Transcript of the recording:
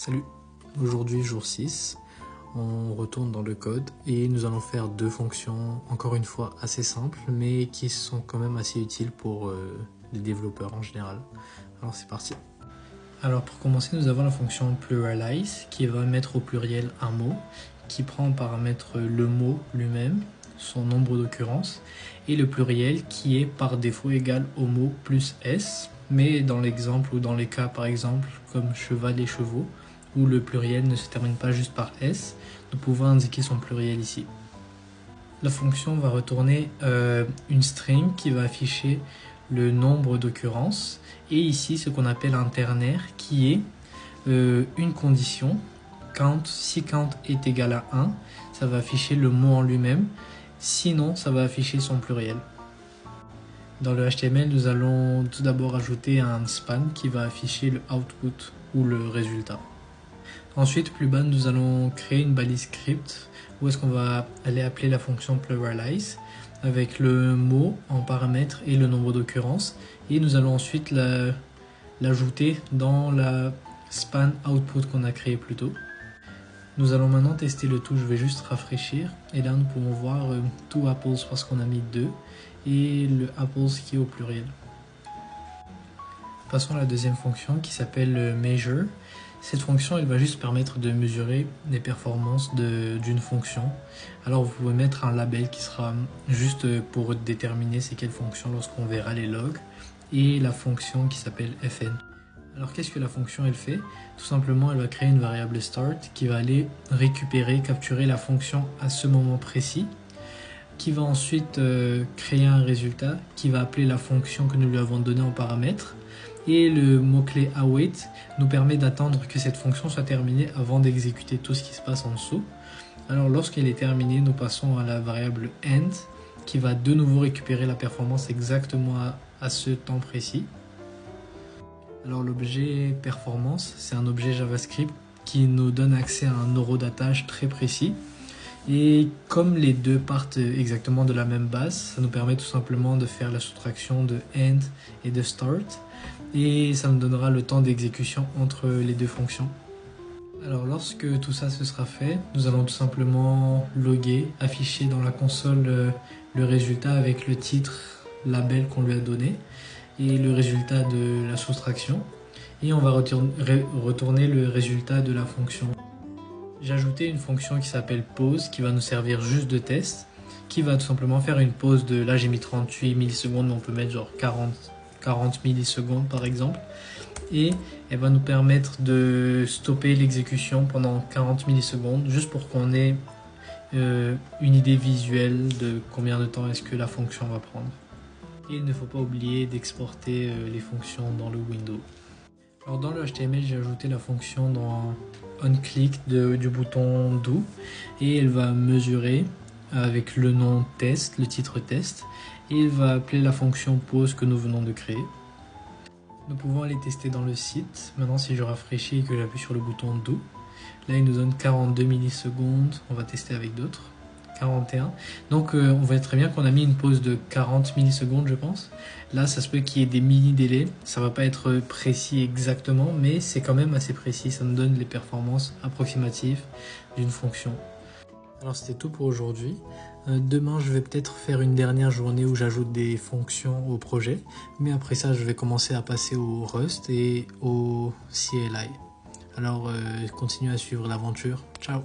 Salut, aujourd'hui jour 6, on retourne dans le code et nous allons faire deux fonctions, encore une fois assez simples, mais qui sont quand même assez utiles pour les développeurs en général. Alors c'est parti. Alors pour commencer, nous avons la fonction pluralize qui va mettre au pluriel un mot, qui prend en paramètre le mot lui-même, son nombre d'occurrences, et le pluriel qui est par défaut égal au mot plus s, mais dans l'exemple ou dans les cas par exemple comme cheval et chevaux, où le pluriel ne se termine pas juste par s, nous pouvons indiquer son pluriel ici. La fonction va retourner une string qui va afficher le nombre d'occurrences, et ici ce qu'on appelle un ternaire qui est une condition. Count, si count est égal à 1, ça va afficher le mot en lui-même, sinon ça va afficher son pluriel. Dans le HTML, nous allons tout d'abord ajouter un span qui va afficher le output ou le résultat. Ensuite, plus bas, nous allons créer une balise script où est-ce qu'on va aller appeler la fonction pluralize avec le mot en paramètre et le nombre d'occurrences, et nous allons ensuite l'ajouter dans la span output qu'on a créé plus tôt. Nous allons maintenant tester le tout, je vais juste rafraîchir, et là nous pouvons voir two apples parce qu'on a mis 2 et le apples qui est au pluriel. Passons à la deuxième fonction qui s'appelle measure. Cette fonction elle va juste permettre de mesurer les performances d'une fonction. Alors vous pouvez mettre un label qui sera juste pour déterminer c'est quelle fonction lorsqu'on verra les logs, et la fonction qui s'appelle fn. Alors qu'est-ce que la fonction elle fait? Tout simplement elle va créer une variable start qui va aller récupérer, capturer la fonction à ce moment précis, qui va ensuite créer un résultat qui va appeler la fonction que nous lui avons donnée en paramètre, et le mot-clé await nous permet d'attendre que cette fonction soit terminée avant d'exécuter tout ce qui se passe en dessous. Alors lorsqu'elle est terminée, nous passons à la variable end qui va de nouveau récupérer la performance exactement à ce temps précis. Alors l'objet performance, c'est un objet JavaScript qui nous donne accès à un eurodatage très précis. Et comme les deux partent exactement de la même base, ça nous permet tout simplement de faire la soustraction de end et de start. Et ça nous donnera le temps d'exécution entre les deux fonctions. Alors lorsque tout ça se sera fait, nous allons tout simplement loguer, afficher dans la console le résultat avec le titre, label qu'on lui a donné, et le résultat de la soustraction, et on va retourner le résultat de la fonction. J'ai ajouté une fonction qui s'appelle pause qui va nous servir juste de test, qui va tout simplement faire une pause de, là j'ai mis 38 millisecondes, mais on peut mettre genre 40 millisecondes par exemple, et elle va nous permettre de stopper l'exécution pendant 40 millisecondes juste pour qu'on ait une idée visuelle de combien de temps est-ce que la fonction va prendre. Et il ne faut pas oublier d'exporter les fonctions dans le window. Alors dans le HTML, j'ai ajouté la fonction dans onClick du bouton do, et elle va mesurer avec le nom test, le titre test, et il va appeler la fonction pause que nous venons de créer. Nous pouvons aller tester dans le site. Maintenant si je rafraîchis et que j'appuie sur le bouton do, là il nous donne 42 millisecondes, on va tester avec d'autres. 41. Donc on voit très bien qu'on a mis une pause de 40 millisecondes je pense. Là ça se peut qu'il y ait des mini délais, ça va pas être précis exactement, mais c'est quand même assez précis, ça nous donne les performances approximatives d'une fonction. Alors c'était tout pour aujourd'hui. Demain je vais peut-être faire une dernière journée où j'ajoute des fonctions au projet, mais après ça je vais commencer à passer au Rust et au CLI. Alors continuez à suivre l'aventure. Ciao!